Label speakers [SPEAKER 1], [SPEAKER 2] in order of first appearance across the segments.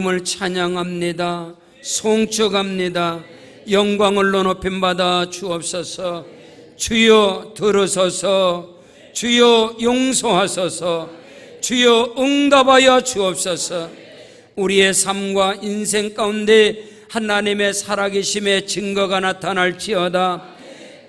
[SPEAKER 1] 을 찬양합니다. 송축합니다. 영광을 높임 받아 주옵소서. 주여 들으소서. 주여 용서하소서. 주여 응답하여 주옵소서. 우리의 삶과 인생 가운데 하나님의 살아계심의 증거가 나타날지어다.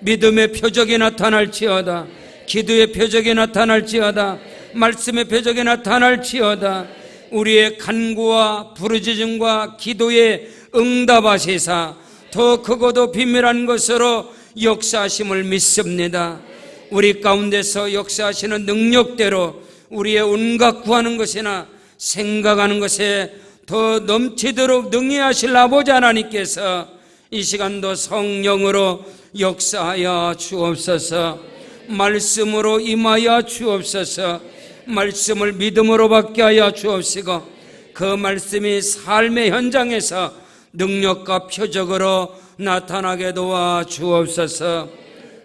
[SPEAKER 1] 믿음의 표적이 나타날지어다. 기도의 표적이 나타날지어다. 말씀의 표적이 나타날지어다. 우리의 간구와 부르짖음과 기도에 응답하시사 더 크고도 비밀한 것으로 역사하심을 믿습니다. 우리 가운데서 역사하시는 능력대로 우리의 온갖 구하는 것이나 생각하는 것에 더 넘치도록 능히 하실 아버지 하나님께서 이 시간도 성령으로 역사하여 주옵소서. 말씀으로 임하여 주옵소서. 말씀을 믿음으로 받게 하여 주옵시고 그 말씀이 삶의 현장에서 능력과 표적으로 나타나게 도와 주옵소서.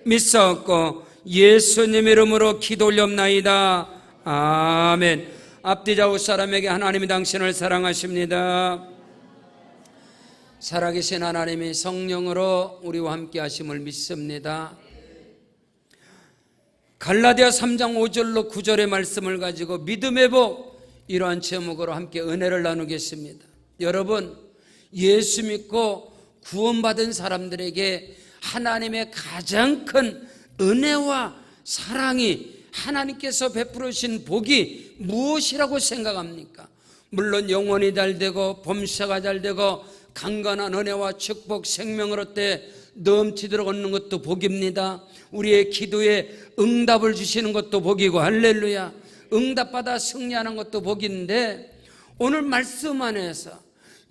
[SPEAKER 1] 믿사옵고 예수님 이름으로 기도 올렵나이다. 아멘. 앞뒤 좌우 사람에게 하나님이 당신을 사랑하십니다. 살아계신 하나님이 성령으로 우리와 함께 하심을 믿습니다. 갈라디아 3장 5절로 9절의 말씀을 가지고 믿음의 복, 이러한 제목으로 함께 은혜를 나누겠습니다. 여러분, 예수 믿고 구원받은 사람들에게 하나님의 가장 큰 은혜와 사랑이, 하나님께서 베풀어 주신 복이 무엇이라고 생각합니까? 물론 영혼이 잘되고 범사가 잘되고 강건한 은혜와 축복, 생명을 얻되 넘치도록 얻는 것도 복입니다. 우리의 기도에 응답을 주시는 것도 복이고, 할렐루야, 응답받아 승리하는 것도 복인데, 오늘 말씀 안에서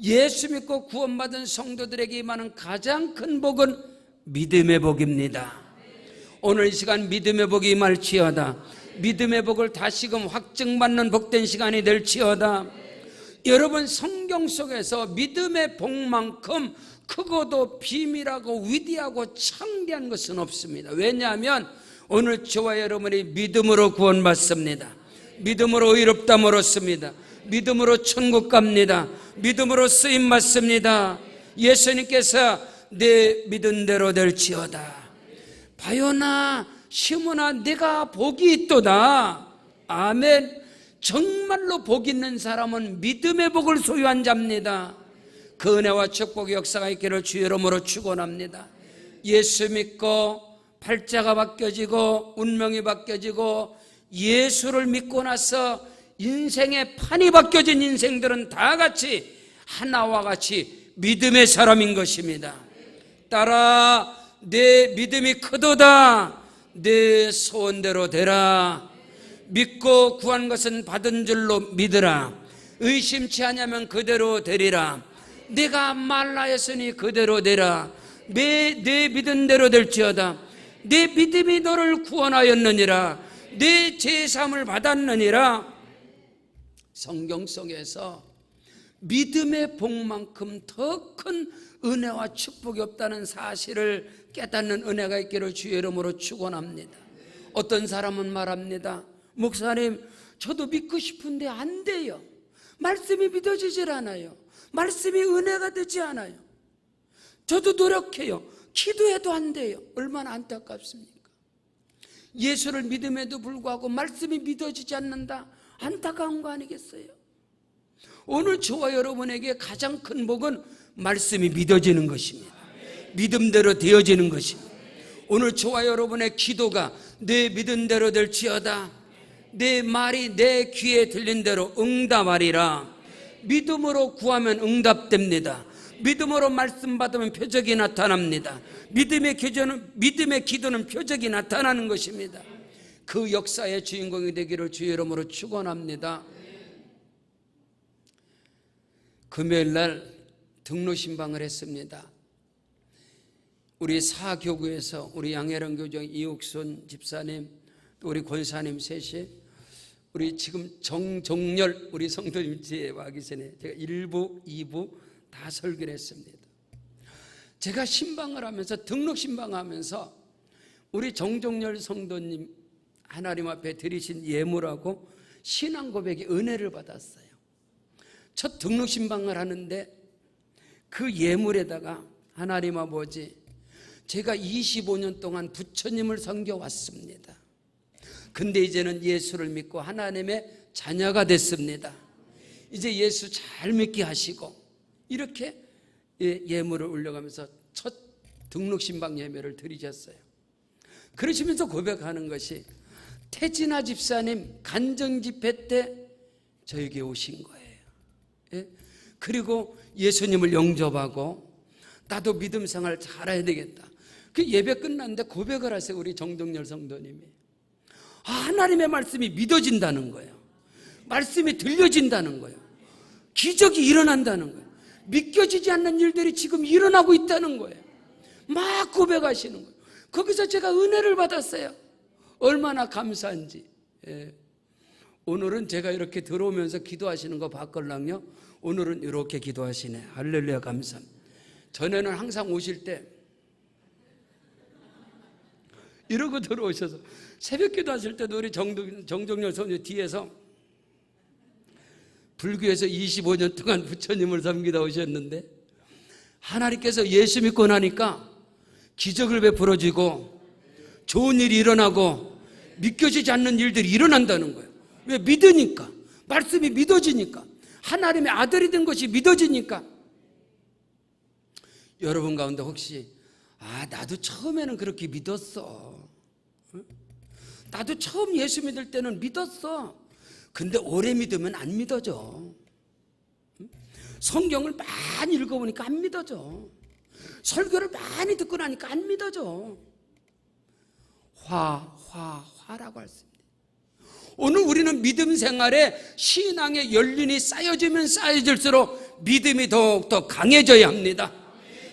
[SPEAKER 1] 예수 믿고 구원받은 성도들에게 임하는 가장 큰 복은 믿음의 복입니다. 오늘 이 시간 믿음의 복이 임할지어다. 믿음의 복을 다시금 확증받는 복된 시간이 될지어다. 여러분, 성경 속에서 믿음의 복만큼 크고도 비밀하고 위대하고 창대한 것은 없습니다. 왜냐하면 오늘 저와 여러분이 믿음으로 구원받습니다. 믿음으로 의롭다함을 얻습니다. 믿음으로 천국 갑니다. 믿음으로 쓰임 받습니다. 예수님께서 내 믿은 대로 될지어다. 바요나 시므나 내가 복이 있도다. 아멘. 정말로 복 있는 사람은 믿음의 복을 소유한 자입니다. 그 은혜와 축복의 역사가 있기를 주의 이름으로 축원합니다. 예수 믿고 팔자가 바뀌어지고 운명이 바뀌어지고 예수를 믿고 나서 인생의 판이 바뀌어진 인생들은 다 같이 하나와 같이 믿음의 사람인 것입니다. 따라 내 믿음이 크도다. 내 소원대로 되라. 믿고 구한 것은 받은 줄로 믿으라. 의심치 아니하면 그대로 되리라. 내가 말라 했으니 그대로 되라. 내 믿은 대로 될지어다. 내 믿음이 너를 구원하였느니라. 내 제사함을 받았느니라. 성경 속에서 믿음의 복만큼 더 큰 은혜와 축복이 없다는 사실을 깨닫는 은혜가 있기를 주의 이름으로 축원합니다. 어떤 사람은 말합니다. 목사님, 저도 믿고 싶은데 안 돼요. 말씀이 믿어지질 않아요. 말씀이 은혜가 되지 않아요. 저도 노력해요. 기도해도 안 돼요. 얼마나 안타깝습니까? 예수를 믿음에도 불구하고 말씀이 믿어지지 않는다. 안타까운 거 아니겠어요? 오늘 저와 여러분에게 가장 큰 복은 말씀이 믿어지는 것입니다. 믿음대로 되어지는 것입니다. 오늘 저와 여러분의 기도가 내 믿은 대로 될지어다. 내 말이 내 귀에 들린 대로 응답하리라. 믿음으로 구하면 응답됩니다. 믿음으로 말씀 받으면 표적이 나타납니다. 믿음의 기도는 표적이 나타나는 것입니다. 그 역사의 주인공이 되기를 주의 이름으로 축원합니다. 금요일 날 등로신방을 했습니다. 우리 사교구에서 우리 양혜령 교장, 이옥순 집사님, 또 우리 권사님 셋이, 우리 지금 정정열 우리 성도님 집에 와 계기 전에 제가 1부, 2부 다 설교를 했습니다. 제가 신방을 하면서, 등록 신방하면서 우리 정정열 성도님 하나님 앞에 드리신 예물하고 신앙 고백의 은혜를 받았어요. 첫 등록 신방을 하는데 그 예물에다가 하나님 아버지, 제가 25년 동안 부처님을 섬겨왔습니다. 근데 이제는 예수를 믿고 하나님의 자녀가 됐습니다. 이제 예수 잘 믿게 하시고, 이렇게 예물을 올려가면서 첫 등록 신방 예배를 드리셨어요. 그러시면서 고백하는 것이, 태진아 집사님 간증 집회 때 저에게 오신 거예요. 그리고 예수님을 영접하고 나도 믿음 생활 잘해야 되겠다. 그 예배 끝났는데 고백을 하세요. 우리 정동열 성도님이. 하나님의 말씀이 믿어진다는 거예요. 말씀이 들려진다는 거예요. 기적이 일어난다는 거예요. 믿겨지지 않는 일들이 지금 일어나고 있다는 거예요. 막 고백하시는 거예요. 거기서 제가 은혜를 받았어요. 얼마나 감사한지. 오늘은 제가 이렇게 들어오면서 기도하시는 거 봤걸랑요. 오늘은 이렇게 기도하시네. 할렐루야, 감사합니다. 전에는 항상 오실 때 이러고 들어오셔서, 새벽 기도하실 때도 우리 정종열 선생 뒤에서 불교에서 25년 동안 부처님을 섬기다 오셨는데, 하나님께서 예수 믿고 나니까 기적을 베풀어지고 좋은 일이 일어나고 믿겨지지 않는 일들이 일어난다는 거예요. 왜? 믿으니까. 말씀이 믿어지니까. 하나님의 아들이 된 것이 믿어지니까. 여러분 가운데 혹시 나도 처음에는 그렇게 믿었어, 나도 처음 예수 믿을 때는 믿었어, 근데 오래 믿으면 안 믿어져. 성경을 많이 읽어보니까 안 믿어져. 설교를 많이 듣고 나니까 안 믿어져. 화라고 할 수 있습니다. 오늘 우리는 믿음 생활에 신앙의 연륜이 쌓여지면 쌓여질수록 믿음이 더욱더 강해져야 합니다.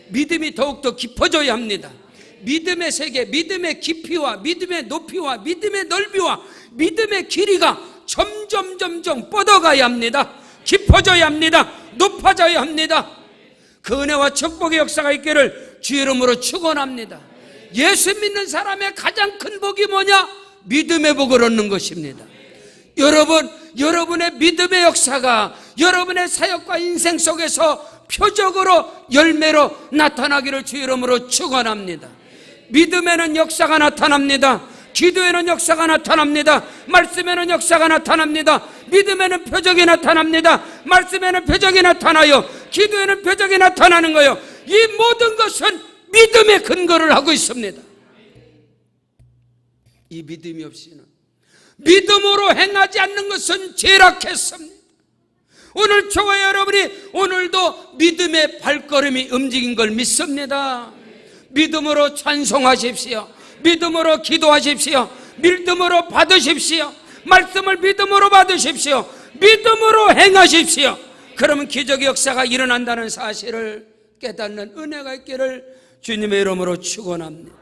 [SPEAKER 1] 믿음이 더욱더 깊어져야 합니다. 믿음의 세계, 믿음의 깊이와 믿음의 높이와 믿음의 넓이와 믿음의 길이가 점점 뻗어가야 합니다. 깊어져야 합니다. 높아져야 합니다. 그 은혜와 축복의 역사가 있기를 주 이름으로 축원합니다. 예수 믿는 사람의 가장 큰 복이 뭐냐? 믿음의 복을 얻는 것입니다. 여러분의 믿음의 역사가 여러분의 사역과 인생 속에서 표적으로 열매로 나타나기를 주 이름으로 축원합니다. 믿음에는 역사가 나타납니다. 기도에는 역사가 나타납니다. 말씀에는 역사가 나타납니다. 믿음에는 표적이 나타납니다. 말씀에는 표적이 나타나요. 기도에는 표적이 나타나는 거예요. 이 모든 것은 믿음의 근거를 하고 있습니다. 이 믿음이 없이는, 믿음으로 행하지 않는 것은 죄락했습니다. 오늘 저와 여러분이 오늘도 믿음의 발걸음이 움직인 걸 믿습니다. 믿음으로 찬송하십시오. 믿음으로 기도하십시오. 믿음으로 받으십시오. 말씀을 믿음으로 받으십시오. 믿음으로 행하십시오. 그러면 기적의 역사가 일어난다는 사실을 깨닫는 은혜가 있기를 주님의 이름으로 축원합니다.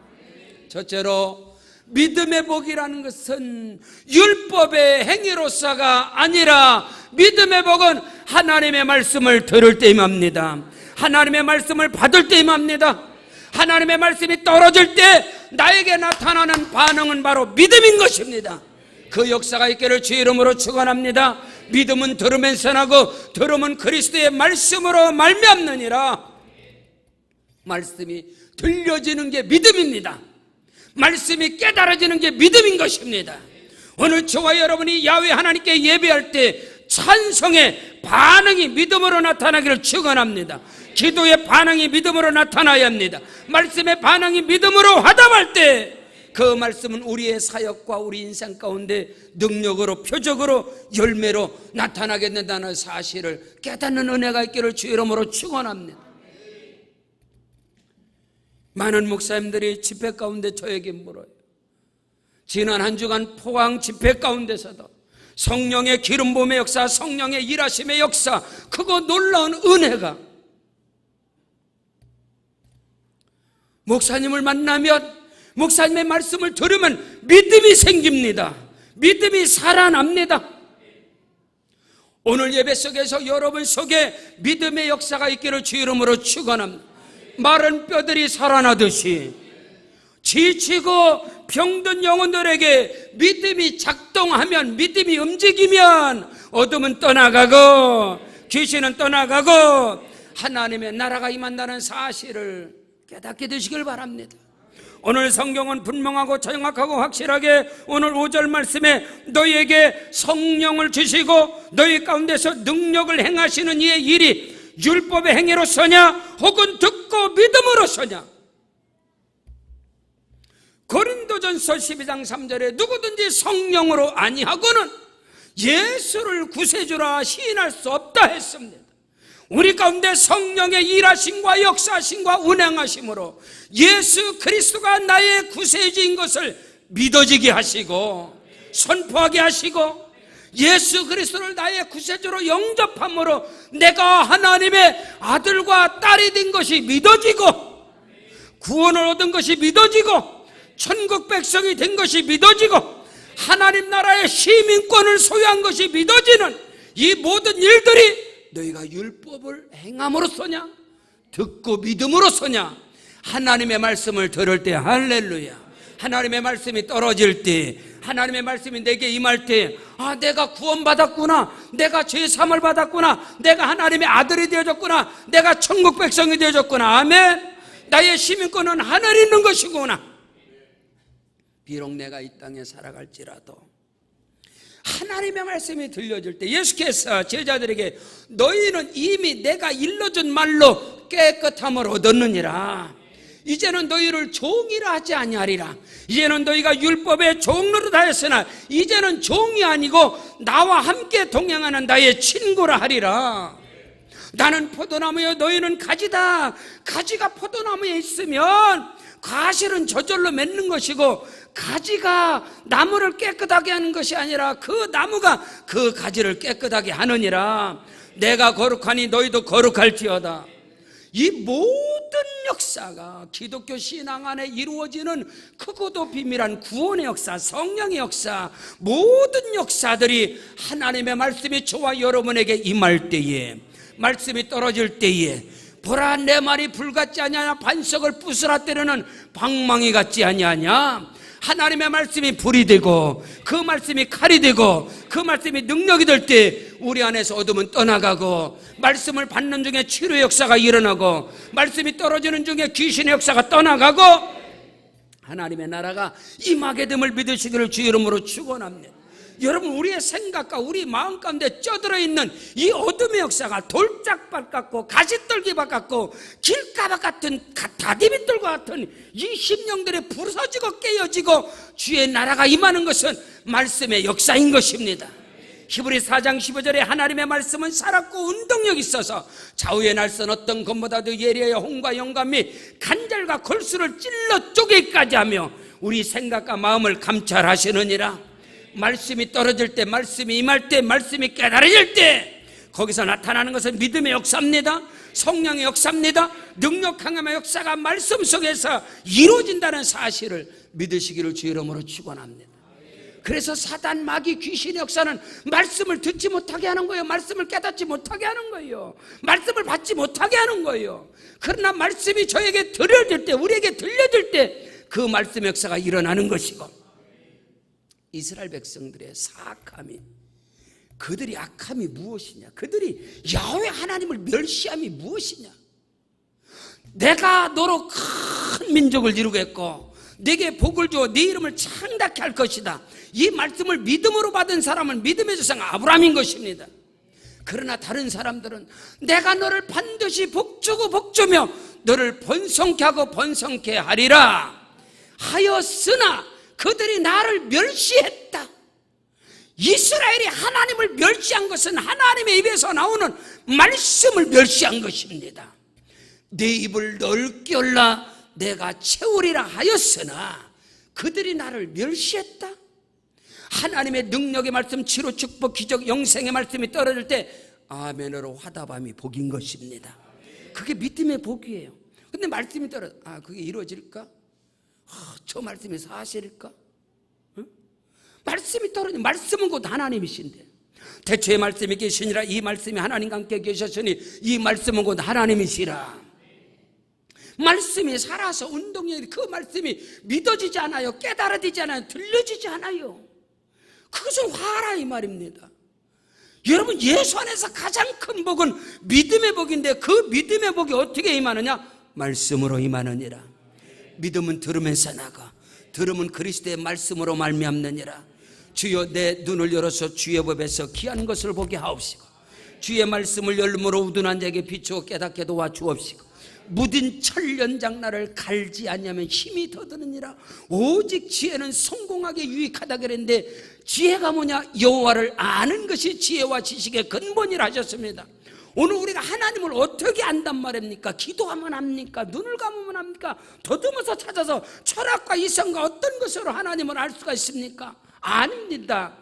[SPEAKER 1] 첫째로, 믿음의 복이라는 것은 율법의 행위로서가 아니라 믿음의 복은 하나님의 말씀을 들을 때임합니다. 하나님의 말씀을 받을 때임합니다. 하나님의 말씀이 떨어질 때 나에게 나타나는 반응은 바로 믿음인 것입니다. 그 역사가 있기를 주 이름으로 축원합니다. 믿음은 들으면서 나고 들음은 그리스도의 말씀으로 말미암느니라. 말씀이 들려지는 게 믿음입니다. 말씀이 깨달아지는 게 믿음인 것입니다. 오늘 저와 여러분이 야훼 하나님께 예배할 때 찬송의 반응이 믿음으로 나타나기를 축원합니다. 기도의 반응이 믿음으로 나타나야 합니다. 말씀의 반응이 믿음으로 화답할 때 그 말씀은 우리의 사역과 우리 인생 가운데 능력으로, 표적으로, 열매로 나타나게 된다는 사실을 깨닫는 은혜가 있기를 주 이름으로 축원합니다. 많은 목사님들이 집회 가운데 저에게 물어요. 지난 한 주간 포항 집회 가운데서도 성령의 기름 부음의 역사, 성령의 일하심의 역사, 크고 놀라운 은혜가, 목사님을 만나면, 목사님의 말씀을 들으면 믿음이 생깁니다. 믿음이 살아납니다. 오늘 예배 속에서 여러분 속에 믿음의 역사가 있기를 주 이름으로 축원합니다. 마른 뼈들이 살아나듯이 지치고 병든 영혼들에게 믿음이 작동하면, 믿음이 움직이면 어둠은 떠나가고 귀신은 떠나가고 하나님의 나라가 임한다는 사실을 깨닫게 되시길 바랍니다. 오늘 성경은 분명하고 정확하고 확실하게 오늘 5절 말씀에 너희에게 성령을 주시고 너희 가운데서 능력을 행하시는 이의 일이 율법의 행위로서냐 혹은 듣고 믿음으로서냐. 고린도전서 12장 3절에 누구든지 성령으로 아니하고는 예수를 구세주라 시인할 수 없다 했습니다. 우리 가운데 성령의 일하심과 역사하심과 운행하심으로 예수 그리스도가 나의 구세주인 것을 믿어지게 하시고 선포하게 하시고 예수 그리스도를 나의 구세주로 영접함으로 내가 하나님의 아들과 딸이 된 것이 믿어지고 구원을 얻은 것이 믿어지고 천국 백성이 된 것이 믿어지고 하나님 나라의 시민권을 소유한 것이 믿어지는 이 모든 일들이 너희가 율법을 행함으로써냐 듣고 믿음으로써냐. 하나님의 말씀을 들을 때 할렐루야. 하나님의 말씀이 떨어질 때 하나님의 말씀이 내게 임할 때 아, 내가 구원받았구나, 내가 죄사함을 받았구나, 내가 하나님의 아들이 되어졌구나, 내가 천국 백성이 되어졌구나. 아멘. 나의 시민권은 하늘에 있는 것이구나. 비록 내가 이 땅에 살아갈지라도 하나님의 말씀이 들려줄 때 예수께서 제자들에게 너희는 이미 내가 일러준 말로 깨끗함을 얻었느니라. 이제는 너희를 종이라 하지 아니하리라. 이제는 너희가 율법의 종로로 다했으나 이제는 종이 아니고 나와 함께 동행하는 나의 친구라 하리라. 나는 포도나무여 너희는 가지다. 가지가 포도나무에 있으면 과실은 저절로 맺는 것이고 가지가 나무를 깨끗하게 하는 것이 아니라 그 나무가 그 가지를 깨끗하게 하느니라. 내가 거룩하니 너희도 거룩할지어다. 이 모든 역사가 기독교 신앙 안에 이루어지는 크고도 비밀한 구원의 역사, 성령의 역사, 모든 역사들이 하나님의 말씀이 저와 여러분에게 임할 때에, 말씀이 떨어질 때에 보라 내 말이 불 같지 아니하냐 반석을 부스러뜨리는 방망이 같지 아니하냐. 하나님의 말씀이 불이 되고 그 말씀이 칼이 되고 그 말씀이 능력이 될 때 우리 안에서 어둠은 떠나가고 말씀을 받는 중에 치료의 역사가 일어나고 말씀이 떨어지는 중에 귀신의 역사가 떠나가고 하나님의 나라가 임하게 됨을 믿으시기를 주 이름으로 축원합니다. 여러분, 우리의 생각과 우리 마음 가운데 쪄들어 있는 이 어둠의 역사가 돌짝밭 같고 가시떨기밭 같고 길가밭 같은 다디빗돌과 같은 이 심령들이 부서지고 깨어지고 주의 나라가 임하는 것은 말씀의 역사인 것입니다. 히브리 4장 15절에 하나님의 말씀은 살았고 운동력이 있어서 좌우의 날선 어떤 것보다도 예리하여 홍과 영감 및 간절과 골수를 찔러 쪼개기까지 하며 우리 생각과 마음을 감찰하시느니라. 말씀이 떨어질 때, 말씀이 임할 때, 말씀이 깨달아질 때 거기서 나타나는 것은 믿음의 역사입니다. 성령의 역사입니다. 능력 강함의 역사가 말씀 속에서 이루어진다는 사실을 믿으시기를 주 이름으로 축원합니다. 그래서 사단, 마귀, 귀신의 역사는 말씀을 듣지 못하게 하는 거예요. 말씀을 깨닫지 못하게 하는 거예요. 말씀을 받지 못하게 하는 거예요. 그러나 말씀이 저에게 들려질 때, 우리에게 들려질 때 그 말씀의 역사가 일어나는 것이고, 이스라엘 백성들의 사악함이, 그들이 악함이 무엇이냐, 그들이 야훼 하나님을 멸시함이 무엇이냐. 내가 너로 큰 민족을 이루겠고 네게 복을 주어 네 이름을 창답케 할 것이다. 이 말씀을 믿음으로 받은 사람은 믿음의 조상 아브라함인 것입니다. 그러나 다른 사람들은 내가 너를 반드시 복주고 복주며 너를 번성케 하고 번성케 하리라 하였으나 그들이 나를 멸시했다. 이스라엘이 하나님을 멸시한 것은 하나님의 입에서 나오는 말씀을 멸시한 것입니다. 내 입을 넓게 열라 내가 채우리라 하였으나 그들이 나를 멸시했다. 하나님의 능력의 말씀, 치료, 축복, 기적, 영생의 말씀이 떨어질 때 아멘으로 화답함이 복인 것입니다. 그게 믿음의 복이에요. 근데 말씀이 떨어져, 그게 이루어질까? 저 말씀이 사실일까? 응? 말씀이 떨어져. 말씀은 곧 하나님이신데, 대초의 말씀이 계시니라 이 말씀이 하나님과 함께 계셨으니 이 말씀은 곧 하나님이시라. 말씀이 살아서 운동력이, 그 말씀이 믿어지지 않아요. 깨달아지지 않아요. 들려지지 않아요. 그것은 화라 이 말입니다. 여러분, 예수 안에서 가장 큰 복은 믿음의 복인데, 그 믿음의 복이 어떻게 임하느냐? 말씀으로 임하느니라. 믿음은 들으면서 나가, 들으면 그리스도의 말씀으로 말미암느니라. 주여, 내 눈을 열어서 주의 법에서 귀한 것을 보게 하옵시고, 주의 말씀을 열므로 우둔한 자에게 비추어 깨닫게 도와주옵시고, 무딘 철 연장나를 갈지 않냐면 힘이 더 드느니라. 오직 지혜는 성공하게 유익하다 그랬는데, 지혜가 뭐냐? 여호와를 아는 것이 지혜와 지식의 근본이라 하셨습니다. 오늘 우리가 하나님을 어떻게 안단 말입니까? 기도하면 합니까? 눈을 감으면 합니까? 더듬어서 찾아서 철학과 이성과 어떤 것으로 하나님을 알 수가 있습니까? 아닙니다.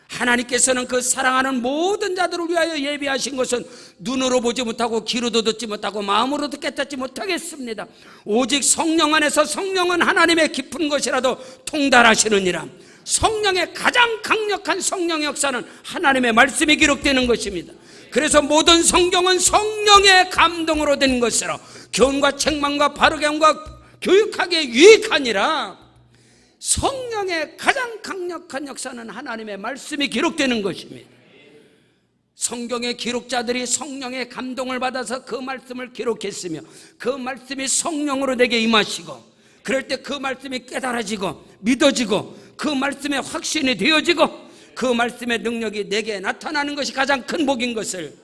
[SPEAKER 1] 하나님께서는 그 사랑하는 모든 자들을 위하여 예비하신 것은 눈으로 보지 못하고 귀로도 듣지 못하고 마음으로도 깨닫지 못하겠습니다. 오직 성령 안에서 성령은 하나님의 깊은 것이라도 통달하시느니라. 성령의 가장 강력한 성령의 역사는 하나님의 말씀이 기록되는 것입니다. 그래서 모든 성경은 성령의 감동으로 된 것이라 교훈과 책망과 바르게 함과 교육하기에 유익하니라. 성령의 가장 강력한 역사는 하나님의 말씀이 기록되는 것입니다. 성경의 기록자들이 성령의 감동을 받아서 그 말씀을 기록했으며, 그 말씀이 성령으로 내게 임하시고, 그럴 때 그 말씀이 깨달아지고 믿어지고, 그 말씀의 확신이 되어지고, 그 말씀의 능력이 내게 나타나는 것이 가장 큰 복인 것을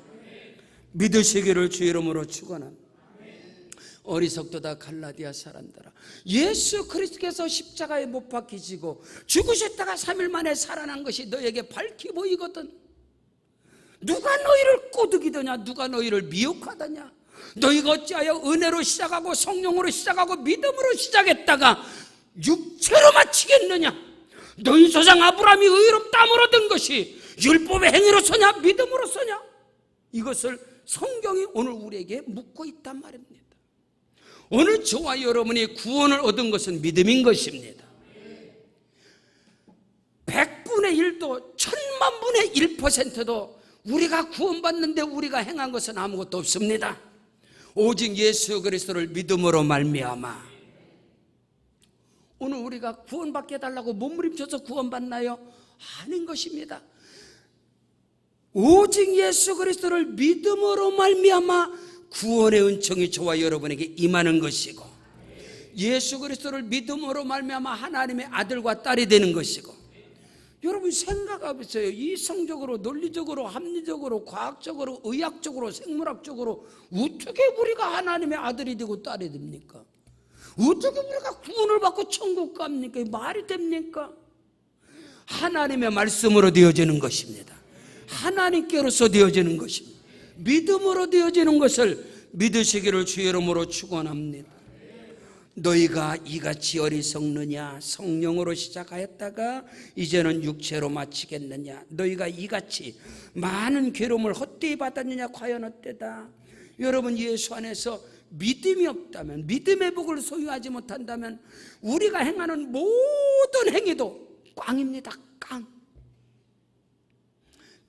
[SPEAKER 1] 믿으시기를 주 이름으로 축원합니다. 어리석도다 갈라디아 사람들아, 예수 그리스도께서 십자가에 못 박히시고 죽으셨다가 3일 만에 살아난 것이 너에게 밝히 보이거든. 누가 너희를 꼬드기더냐? 누가 너희를 미혹하더냐? 너희가 어찌하여 은혜로 시작하고 성령으로 시작하고 믿음으로 시작했다가 육체로 마치겠느냐? 너희 조상 아브라함이 의롭다함으로 얻은 것이 율법의 행위로 서냐 믿음으로 서냐? 이것을 성경이 오늘 우리에게 묻고 있단 말입니다. 오늘 저와 여러분이 구원을 얻은 것은 믿음인 것입니다. 100분의 1도 1000만분의 1%도 우리가 구원받는데 우리가 행한 것은 아무것도 없습니다. 오직 예수 그리스도를 믿음으로 말미암아. 오늘 우리가 구원받게 해달라고 몸부림쳐서 구원받나요? 아닌 것입니다. 오직 예수 그리스도를 믿음으로 말미암아 구원의 은총이 저와 여러분에게 임하는 것이고, 예수 그리스도를 믿음으로 말미암아 하나님의 아들과 딸이 되는 것이고, 여러분 생각해보세요. 이성적으로, 논리적으로, 합리적으로, 과학적으로, 의학적으로, 생물학적으로 어떻게 우리가 하나님의 아들이 되고 딸이 됩니까? 어떻게 우리가 구원을 받고 천국 갑니까? 말이 됩니까? 하나님의 말씀으로 되어지는 것입니다. 하나님께로서 되어지는 것입니다. 믿음으로 되어지는 것을 믿으시기를 주의 이름으로 축원합니다. 너희가 이같이 어리석느냐? 성령으로 시작하였다가 이제는 육체로 마치겠느냐? 너희가 이같이 많은 괴로움을 헛되이 받았느냐? 과연 어때다? 여러분, 예수 안에서 믿음이 없다면, 믿음의 복을 소유하지 못한다면 우리가 행하는 모든 행위도 꽝입니다. 꽝.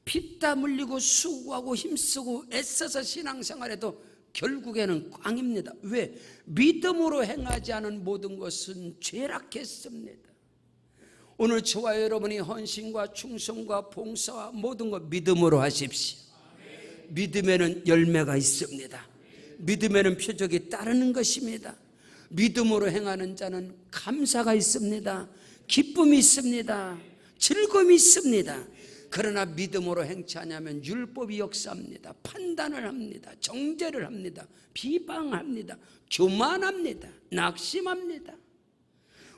[SPEAKER 1] 피땀 흘리고 수고하고 힘쓰고 애써서 신앙생활해도 결국에는 꽝입니다. 왜? 믿음으로 행하지 않은 모든 것은 죄락했습니다. 오늘 저와 여러분이 헌신과 충성과 봉사와 모든 것 믿음으로 하십시오. 믿음에는 열매가 있습니다. 믿음에는 표적이 따르는 것입니다. 믿음으로 행하는 자는 감사가 있습니다. 기쁨이 있습니다. 즐거움이 있습니다. 그러나 믿음으로 행치 않으면 율법이 역사합니다. 판단을 합니다. 정죄를 합니다. 비방합니다. 교만합니다. 낙심합니다.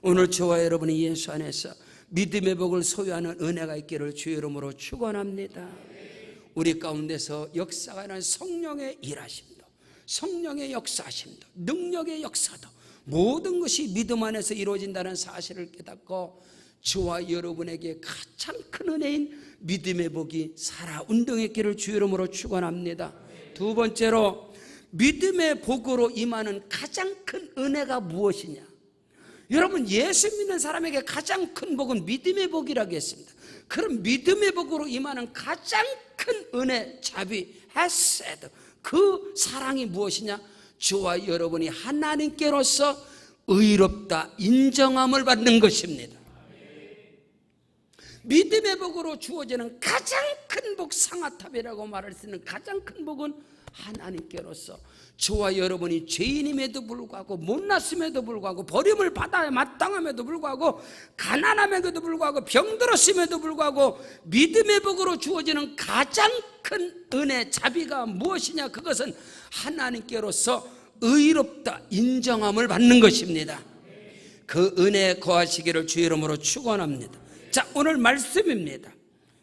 [SPEAKER 1] 오늘 저와 여러분이 예수 안에서 믿음의 복을 소유하는 은혜가 있기를 주의 이름으로 축원합니다. 우리 가운데서 역사하는 성령의 일하심도, 성령의 역사하심도, 능력의 역사도 모든 것이 믿음 안에서 이루어진다는 사실을 깨닫고 저와 여러분에게 가장 큰 은혜인 믿음의 복이 살아 운동했기를 주의 이름으로 축원합니다. 두 번째로, 믿음의 복으로 임하는 가장 큰 은혜가 무엇이냐? 여러분, 예수 믿는 사람에게 가장 큰 복은 믿음의 복이라고 했습니다. 그럼 믿음의 복으로 임하는 가장 큰 은혜, 자비, 헤세드, 그 사랑이 무엇이냐? 저와 여러분이 하나님께로서 의롭다 인정함을 받는 것입니다. 믿음의 복으로 주어지는 가장 큰 복, 상아탑이라고 말할 수 있는 가장 큰 복은 하나님께로서 저와 여러분이 죄인임에도 불구하고, 못났음에도 불구하고, 버림을 받아야 마땅함에도 불구하고, 가난함에도 불구하고, 병들었음에도 불구하고 믿음의 복으로 주어지는 가장 큰 은혜, 자비가 무엇이냐? 그것은 하나님께로서 의롭다 인정함을 받는 것입니다. 그 은혜에 거하시기를 주의 이름으로 축원합니다. 자, 오늘 말씀입니다.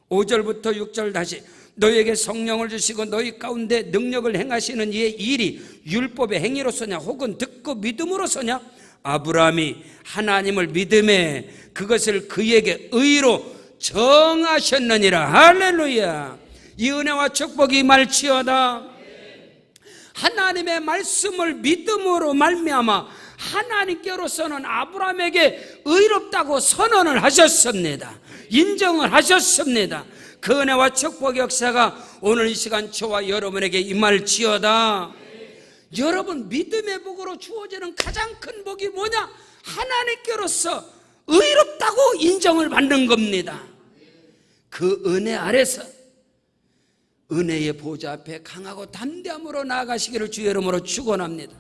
[SPEAKER 1] 5절부터 6절 다시. 너희에게 성령을 주시고 너희 가운데 능력을 행하시는 이의 일이 율법의 행위로서냐 혹은 듣고 믿음으로서냐? 아브라함이 하나님을 믿음에 그것을 그에게 의로 정하셨느니라. 할렐루야. 이 은혜와 축복이 임할지어다. 하나님의 말씀을 믿음으로 말미암아 하나님께로서는 아브라함에게 의롭다고 선언을 하셨습니다. 인정을 하셨습니다. 그 은혜와 축복의 역사가 오늘 이 시간 저와 여러분에게 임할지어다. 여러분, 믿음의 복으로 주어지는 가장 큰 복이 뭐냐? 하나님께로서 의롭다고 인정을 받는 겁니다. 그 은혜 아래서 은혜의 보좌 앞에 강하고 담대함으로 나아가시기를 주의 이름으로 축원합니다.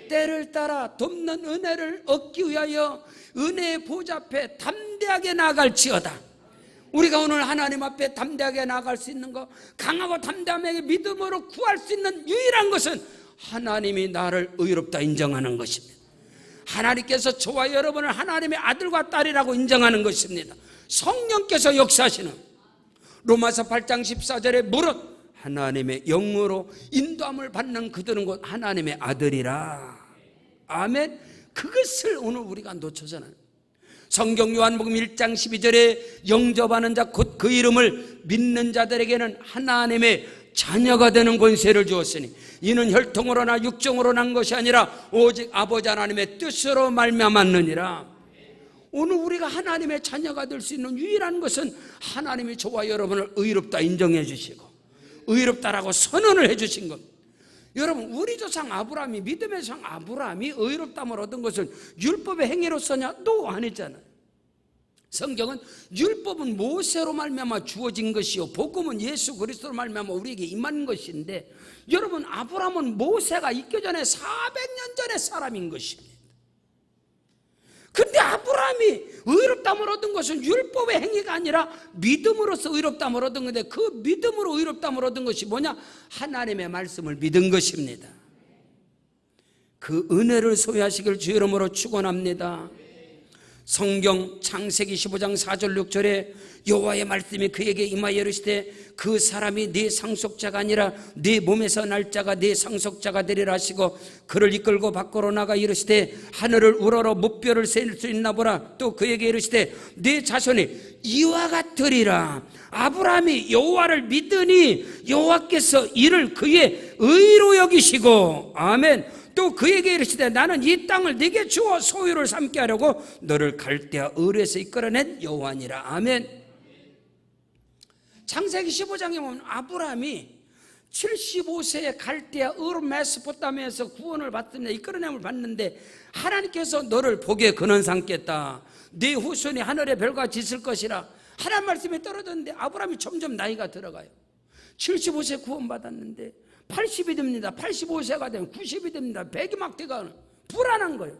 [SPEAKER 1] 때를 따라 돕는 은혜를 얻기 위하여 은혜의 보좌 앞에 담대하게 나아갈지어다. 우리가 오늘 하나님 앞에 담대하게 나아갈 수 있는 것, 강하고 담대하게 믿음으로 구할 수 있는 유일한 것은 하나님이 나를 의롭다 인정하는 것입니다. 하나님께서 저와 여러분을 하나님의 아들과 딸이라고 인정하는 것입니다. 성령께서 역사하시는 로마서 8장 14절에 무릇 하나님의 영으로 인도함을 받는 그들은 곧 하나님의 아들이라. 아멘. 그것을 오늘 우리가 놓쳐서는, 성경 요한복음 1장 12절에 영접하는 자 곧 그 이름을 믿는 자들에게는 하나님의 자녀가 되는 권세를 주었으니 이는 혈통으로나 육정으로 난 것이 아니라 오직 아버지 하나님의 뜻으로 말미암았느니라. 오늘 우리가 하나님의 자녀가 될 수 있는 유일한 것은 하나님이 저와 여러분을 의롭다 인정해 주시고 의롭다라고 선언을 해 주신 겁니다. 여러분, 우리 조상 아브라함이, 믿음의 조상 아브라함이 의롭다함을 얻은 것은 율법의 행위로서냐? 또 아니잖아요. 성경은 율법은 모세로 말미암아 주어진 것이요 복음은 예수 그리스도로 말미암아 우리에게 임한 것인데, 여러분, 아브라함은 모세가 있기 전에 400년 전의 사람인 것입니다. 근데 아브라함이 의롭다함을 얻은 것은 율법의 행위가 아니라 믿음으로서 의롭다함을 얻은 건데, 그 믿음으로 의롭다함을 얻은 것이 뭐냐? 하나님의 말씀을 믿은 것입니다. 그 은혜를 소유하시길 주의 이름으로 축원합니다. 성경 창세기 15장 4절 6절에 여호와의 말씀이 그에게 임하여 이르시되 그 사람이 네 상속자가 아니라 네 몸에서 날 자가 네 상속자가 되리라 하시고 그를 이끌고 밖으로 나가 이르시되 하늘을 우러러 무뼈를 셀 수 있나 보라. 또 그에게 이르시되 네 자손이 이와 같으리라. 아브라함이 여호와를 믿으니 여호와께서 이를 그의 의로 여기시고, 아멘. 또 그에게 이르시되 나는 이 땅을 네게 주어 소유를 삼게 하려고 너를 갈대아 을에서 이끌어낸 여호와니라. 아멘. 창세기 15장에 보면 아브라함이 75세에 갈대아 을 메소포타미아에서 구원을 받습니다. 이끌어냄을 받는데 하나님께서 너를 복의 근원 삼겠다. 네 후손이 하늘의 별과 같이 있을 것이라. 하나님 말씀이 떨어졌는데 아브라함이 점점 나이가 들어가요. 75세 구원받았는데 80이 됩니다. 85세가 되면 90이 됩니다. 100이 막 돼가는 불안한 거예요.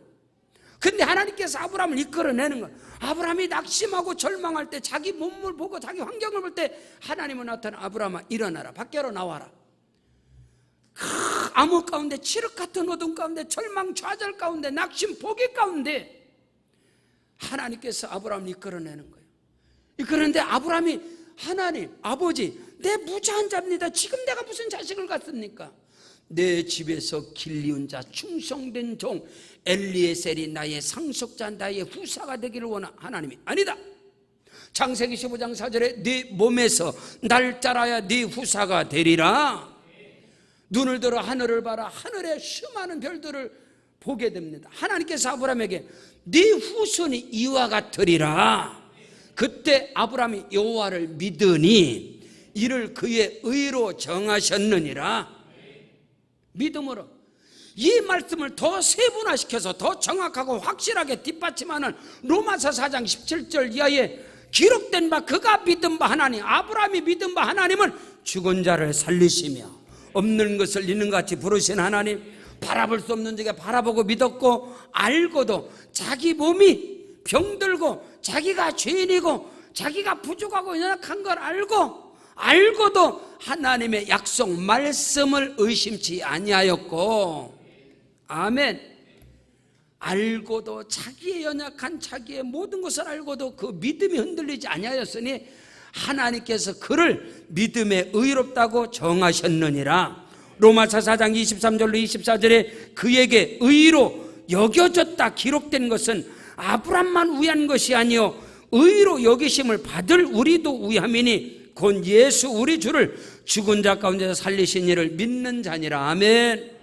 [SPEAKER 1] 근데 하나님께서 아브라함을 이끌어내는 거예요. 아브라함이 낙심하고 절망할 때, 자기 몸을 보고 자기 환경을 볼 때 하나님은 나타나 아브라함아 일어나라, 밖으로 나와라. 암흑 가운데, 칠흑 같은 어둠 가운데, 절망 좌절 가운데, 낙심 포기 가운데 하나님께서 아브라함을 이끌어내는 거예요. 그런데 아브라함이 하나님, 아버지, 내 무자한 자입니다. 지금 내가 무슨 자식을 갖습니까? 내 집에서 길리운 자, 충성된 종 엘리에셀이 나의 상속자, 나의 후사가 되기를 원하. 하나님이 아니다. 창세기 15장 4절에 네 몸에서 날 자라야 네 후사가 되리라. 눈을 들어 하늘을 봐라. 하늘의 수많은 별들을 보게 됩니다. 하나님께서 아브라함에게 네 후손이 이와 같으리라. 그때 아브라함이 여호와를 믿으니 이를 그의 의로 정하셨느니라. 믿음으로 이 말씀을 더 세분화시켜서 더 정확하고 확실하게 뒷받침하는 로마서 4장 17절 이하에 기록된 바 그가 믿은 바 하나님, 아브라함이 믿은 바 하나님은 죽은 자를 살리시며 없는 것을 있는 것 같이 부르신 하나님, 바라볼 수 없는 자가 바라보고 믿었고 알고도 자기 몸이 병들고 자기가 죄인이고 자기가 부족하고 연약한 걸 알고도 하나님의 약속 말씀을 의심치 아니하였고, 아멘. 알고도 자기의 연약한 자기의 모든 것을 알고도 그 믿음이 흔들리지 아니하였으니 하나님께서 그를 믿음에 의롭다고 정하셨느니라. 로마서 4장 23절로 24절에 그에게 의로 여겨졌다 기록된 것은 아브람만 위한 것이 아니요 의로 여기심을 받을 우리도 위함이니 곧 예수 우리 주를 죽은 자 가운데서 살리신 이를 믿는 자니라. 아멘.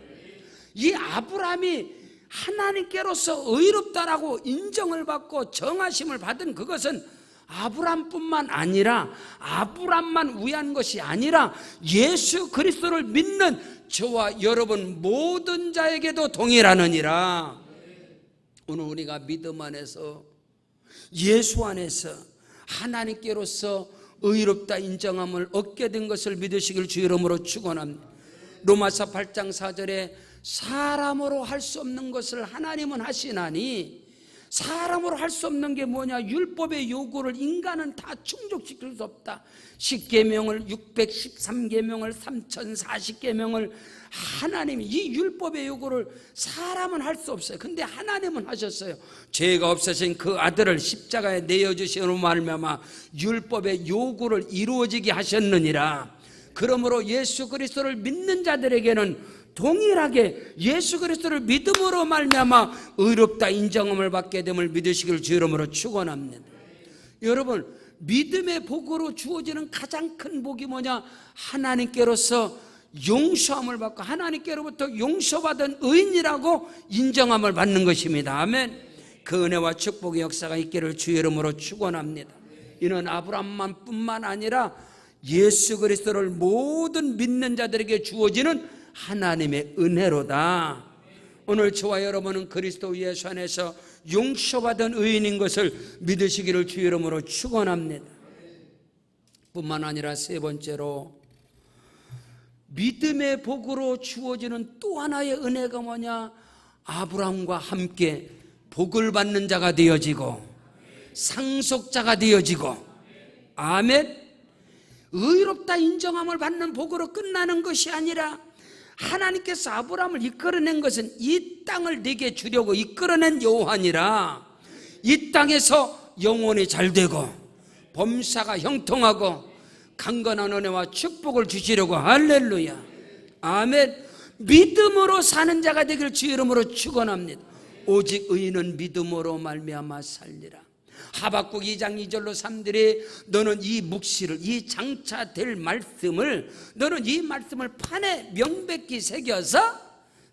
[SPEAKER 1] 이 아브람이 하나님께로서 의롭다라고 인정을 받고 정하심을 받은 그것은 아브람뿐만 아니라 아브람만 위한 것이 아니라 예수 그리스도를 믿는 저와 여러분 모든 자에게도 동일하느니라. 오늘 우리가 믿음 안에서 예수 안에서 하나님께로서 의롭다 인정함을 얻게 된 것을 믿으시길 주 이름으로 축원합니다. 로마서 8장 4절에 사람으로 할 수 없는 것을 하나님은 하시나니, 사람으로 할 수 없는 게 뭐냐? 율법의 요구를 인간은 다 충족시킬 수 없다. 10계명을 613계명을 3040계명을 하나님이 이 율법의 요구를 사람은 할 수 없어요. 근데 하나님은 하셨어요. 죄가 없으신 그 아들을 십자가에 내어주시는 말미암아 율법의 요구를 이루어지게 하셨느니라. 그러므로 예수 그리스도를 믿는 자들에게는 동일하게 예수 그리스도를 믿음으로 말미암아 의롭다 인정함을 받게 됨을 믿으시길 주 이름으로 축원합니다. 여러분, 믿음의 복으로 주어지는 가장 큰 복이 뭐냐? 하나님께로서 용서함을 받고 하나님께로부터 용서받은 의인이라고 인정함을 받는 것입니다. 아멘. 그 은혜와 축복의 역사가 있기를 주 이름으로 축원합니다. 이는 아브람만 뿐만 아니라 예수 그리스도를 모든 믿는 자들에게 주어지는 하나님의 은혜로다. 오늘 저와 여러분은 그리스도 예수 안에서 용서받은 의인인 것을 믿으시기를 주 이름으로 축원합니다. 뿐만 아니라 세 번째로 믿음의 복으로 주어지는 또 하나의 은혜가 뭐냐? 아브라함과 함께 복을 받는 자가 되어지고 상속자가 되어지고, 아멘. 의롭다 인정함을 받는 복으로 끝나는 것이 아니라 하나님께서 아브라함을 이끌어낸 것은 이 땅을 내게 주려고 이끌어낸 여호와니라. 이 땅에서 영혼이 잘되고 범사가 형통하고 강건한 은혜와 축복을 주시려고. 할렐루야. 아멘. 믿음으로 사는 자가 되길 주 이름으로 축원합니다. 오직 의인은 믿음으로 말미암아 살리라. 하박국 2장 2절로 3절에 너는 이 묵시를, 이 장차될 말씀을, 너는 이 말씀을 판에 명백히 새겨서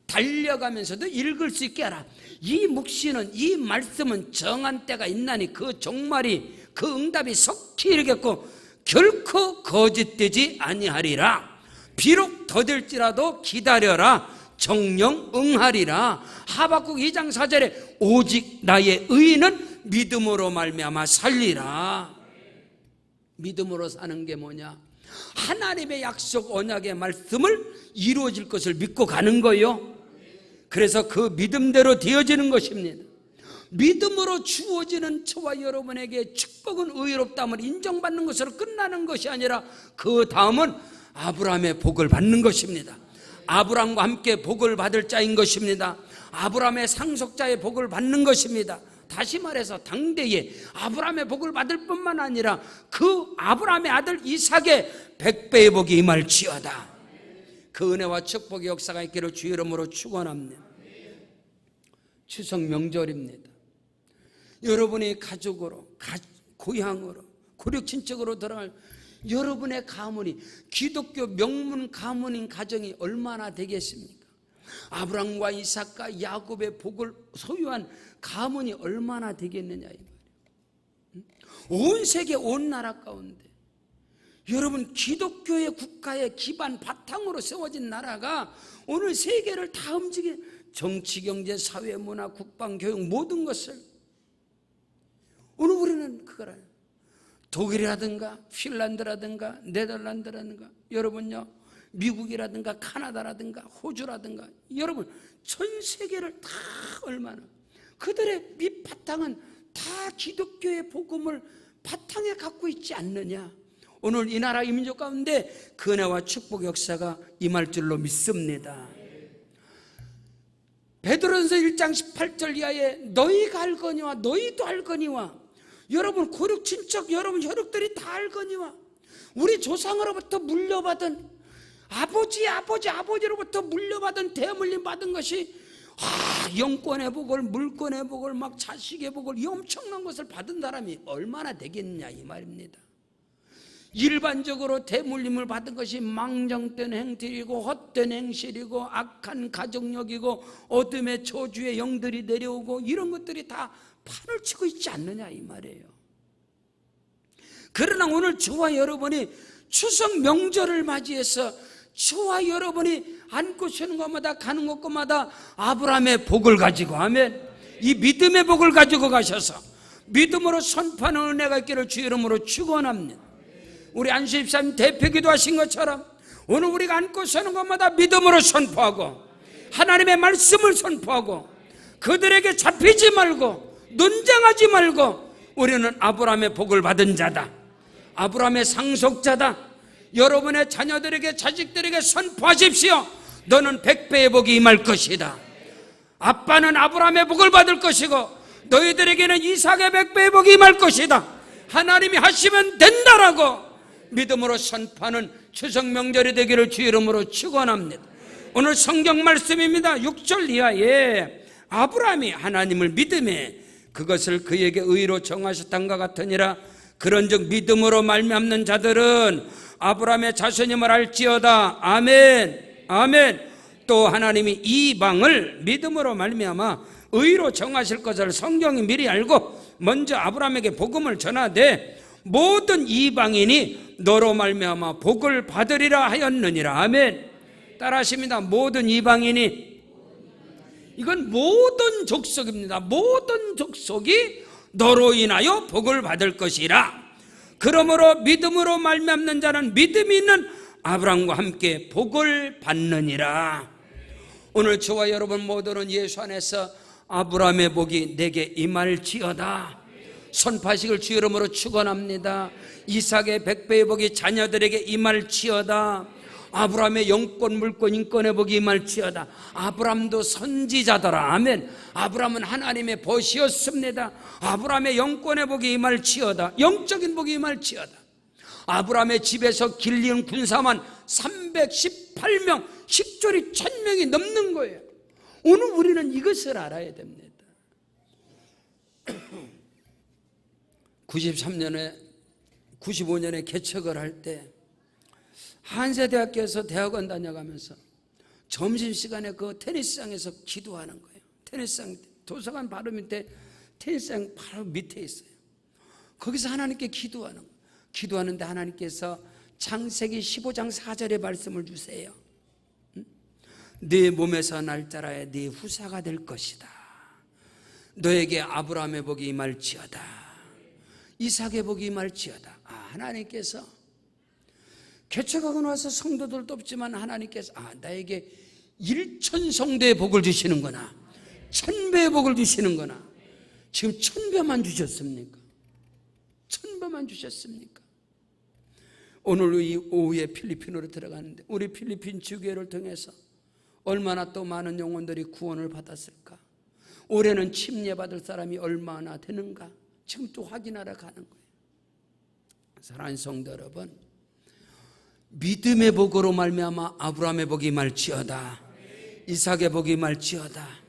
[SPEAKER 1] 달려가면서도 읽을 수 있게 하라. 이 묵시는, 이 말씀은 정한 때가 있나니 그 종말이, 그 응답이 속히 이르겠고 결코 거짓되지 아니하리라. 비록 더딜지라도 기다려라. 정령 응하리라. 하박국 2장 4절에 오직 나의 의인은 믿음으로 말미암아 살리라. 믿음으로 사는 게 뭐냐? 하나님의 약속 언약의 말씀을 이루어질 것을 믿고 가는 거요. 그래서 그 믿음대로 되어지는 것입니다. 믿음으로 주어지는 저와 여러분에게 축복은 의롭다함을 인정받는 것으로 끝나는 것이 아니라 그 다음은 아브라함의 복을 받는 것입니다. 아브라함과 함께 복을 받을 자인 것입니다. 아브라함의 상속자의 복을 받는 것입니다. 다시 말해서 당대에 아브라함의 복을 받을 뿐만 아니라 그 아브라함의 아들 이삭의 100배의 복이 임할지어다. 그 은혜와 축복의 역사가 있기를 주 이름으로 축원합니다. 추석 명절입니다. 여러분의 가족으로, 고향으로, 고륙친척으로 들어갈 여러분의 가문이 기독교 명문 가문인 가정이 얼마나 되겠습니까? 아브라함과 이삭과 야곱의 복을 소유한 가문이 얼마나 되겠느냐 이 말이에요. 온 세계 온 나라 가운데 여러분 기독교의 국가의 기반 바탕으로 세워진 나라가 오늘 세계를 다 움직이는 정치, 경제, 사회, 문화, 국방, 교육 모든 것을 오늘 우리는 그걸 알아요. 독일이라든가 핀란드라든가 네덜란드라든가 여러분요 미국이라든가 카나다라든가 호주라든가 여러분 전 세계를 다 얼마나 그들의 밑바탕은 다 기독교의 복음을 바탕에 갖고 있지 않느냐. 오늘 이 나라 이 민족 가운데 은혜와 축복 역사가 임할 줄로 믿습니다. 베드로전서 1장 18절 이하에 너희가 알거니와 너희도 알거니와 여러분 고륙 친척 여러분 혈육들이 다 알거니와 우리 조상으로부터 물려받은 아버지로부터 물려받은 대물림 받은 것이 영권의 복을 물권의 복을 막 자식의 복을 이 엄청난 것을 받은 사람이 얼마나 되겠느냐 이 말입니다. 일반적으로 대물림을 받은 것이 망정된 행실이고 헛된 행실이고 악한 가정력이고 어둠의 저주의 영들이 내려오고 이런 것들이 다 판을 치고 있지 않느냐 이 말이에요. 그러나 오늘 저와 여러분이 추석 명절을 맞이해서 저와 여러분이 앉고 쉬는 곳마다 가는 곳마다 아브라함의 복을 가지고 아멘 이 믿음의 복을 가지고 가셔서 믿음으로 선포하는 은혜가 있기를 주 이름으로 축원합니다. 우리 안수 집사님 대표 기도하신 것처럼 오늘 우리가 앉고 서는 곳마다 믿음으로 선포하고 하나님의 말씀을 선포하고 그들에게 잡히지 말고 논장하지 말고 우리는 아브라함의 복을 받은 자다. 아브라함의 상속자다. 여러분의 자녀들에게 자식들에게 선포하십시오. 너는 100배의 복이 임할 것이다. 아빠는 아브라함의 복을 받을 것이고 너희들에게는 이삭의 100배의 복이 임할 것이다. 하나님이 하시면 된다라고 믿음으로 선포하는 추석 명절이 되기를 주 이름으로 축원합니다. 오늘 성경 말씀입니다. 6절 이하에 아브라함이 하나님을 믿음에 그것을 그에게 의로 정하셨던가 같으니라. 그런즉 믿음으로 말미암는 자들은 아브라함의 자손임을 알지어다. 아멘 아멘. 또 하나님이 이방을 믿음으로 말미암아 의로 정하실 것을 성경이 미리 알고 먼저 아브라함에게 복음을 전하되 모든 이방인이 너로 말미암아 복을 받으리라 하였느니라. 아멘. 따라하십니다. 모든 이방인이 이건 모든 족속입니다. 모든 족속이 너로 인하여 복을 받을 것이라. 그러므로 믿음으로 말미암는 자는 믿음이 있는 아브라함과 함께 복을 받느니라. 오늘 저와 여러분 모두는 예수 안에서 아브라함의 복이 내게 임할지어다 선포하시길 주 이름으로 축원합니다. 이삭의 100배의 복이 자녀들에게 임할지어다. 아브라함의 영권 물권 인권의 복이 임할지어다. 아브라함도 선지자더라. 아멘. 아브라함은 하나님의 벗이었습니다. 아브라함의 영권의 복이 임할지어다. 영적인 복이 임할지어다. 아브라함의 집에서 길리는 군사만 318명, 식졸이 1000명이 넘는 거예요. 오늘 우리는 이것을 알아야 됩니다. 95년에 개척을 할 때 한세대학교에서 대학원 다녀가면서 점심시간에 그 테니스장에서 기도하는 거예요. 테니스장 도서관 바로 밑에 테니스장 바로 밑에 있어요. 거기서 하나님께 기도하는 거예요. 기도하는데 하나님께서 창세기 15장 4절의 말씀을 주세요. 네 몸에서 날 자라야 네 후사가 될 것이다. 너에게 아브라함의 복이 임할지어다. 이삭의 복이 임할지어다. 하나님께서 개척하고 나서 성도들도 없지만 하나님께서 나에게 1000성대의 복을 주시는구나. 1000배의 복을 주시는구나. 지금 1000배만 주셨습니까? 1000배만 주셨습니까? 오늘 이 오후에 필리핀으로 들어가는데 우리 필리핀 주교회를 통해서 얼마나 또 많은 영혼들이 구원을 받았을까? 올해는 침례받을 사람이 얼마나 되는가? 지금 또 확인하러 가는 거예요. 사랑하는 성도 여러분, 믿음의 복으로 말미암아 아브라함의 복이 임할지어다. 이삭의 복이 임할지어다.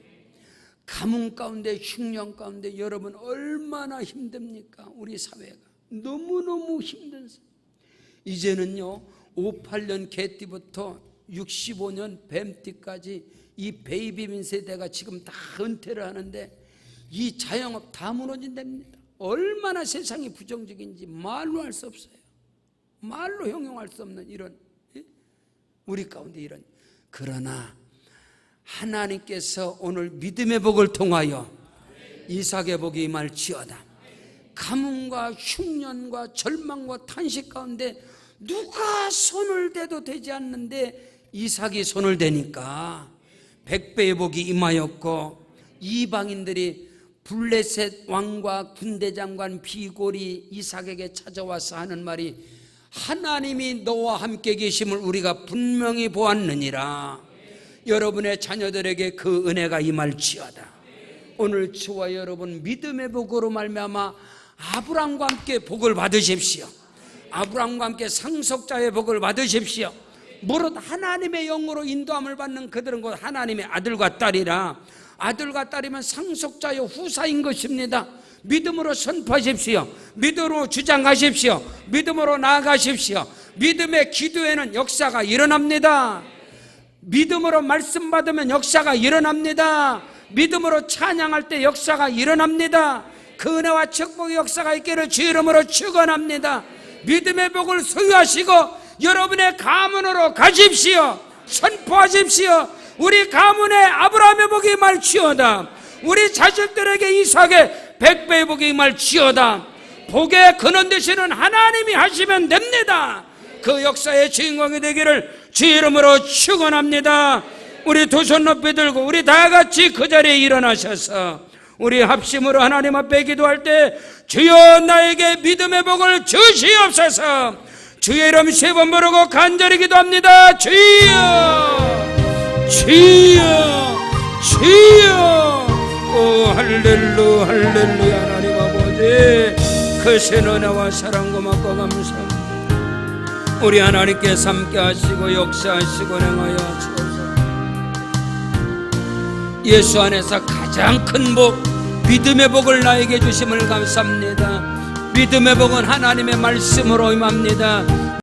[SPEAKER 1] 가뭄 가운데 흉년 가운데 여러분 얼마나 힘듭니까? 우리 사회가 너무너무 힘든 사회. 이제는요 58년 개띠부터 65년 뱀띠까지 이 베이비민 세대가 지금 다 은퇴를 하는데 이 자영업 다 무너진답니다. 얼마나 세상이 부정적인지 말로 할 수 없어요. 말로 형용할 수 없는 이런 우리 가운데 이런. 그러나 하나님께서 오늘 믿음의 복을 통하여 이삭의 복이 임할지어다. 가뭄과 흉년과 절망과 탄식 가운데 누가 손을 대도 되지 않는데 이삭이 손을 대니까 백배의 복이 임하였고, 이방인들이 블레셋 왕과 군대장관 비골이 이삭에게 찾아와서 하는 말이, 하나님이 너와 함께 계심을 우리가 분명히 보았느니라. 여러분의 자녀들에게 그 은혜가 임할지어다. 오늘 저와 여러분 믿음의 복으로 말미암아 아브라함과 함께 복을 받으십시오. 아브라함과 함께 상속자의 복을 받으십시오. 무릇 하나님의 영으로 인도함을 받는 그들은 곧 하나님의 아들과 딸이라. 아들과 딸이면 상속자의 후사인 것입니다. 믿음으로 선포하십시오. 믿음으로 주장하십시오. 믿음으로 나아가십시오. 믿음의 기도에는 역사가 일어납니다. 믿음으로 말씀 받으면 역사가 일어납니다. 믿음으로 찬양할 때 역사가 일어납니다. 그 은혜와 축복의 역사가 있기를 주 이름으로 축원합니다. 믿음의 복을 소유하시고 여러분의 가문으로 가십시오. 선포하십시오. 우리 가문에 아브라함의 복이 임할지어다. 우리 자식들에게 이삭의 백배의 복이 임할지어다. 복의 근원 되시는 하나님이 하시면 됩니다. 그 역사의 주인공이 되기를 주 이름으로 축원합니다. 우리 두 손 높이 들고 우리 다 같이 그 자리에 일어나셔서 우리 합심으로 하나님 앞에 기도할 때, 주여 나에게 믿음의 복을 주시옵소서. 주의 이름 세 번 부르고 간절히 기도합니다. 주여, 주여, 주여. 오 할렐루야, 할렐루야. 하나님 아버지, 그 신 은혜와 사랑 고맙고 감사합니다. 우리 하나님께서 함께 하시고 역사하시고 행하여 주옵소서. 예수 안에서 가장 큰 복, 믿음의 복을 나에게 주심을 감사합니다. 믿음의 복은 하나님의 말씀으로 임합니다.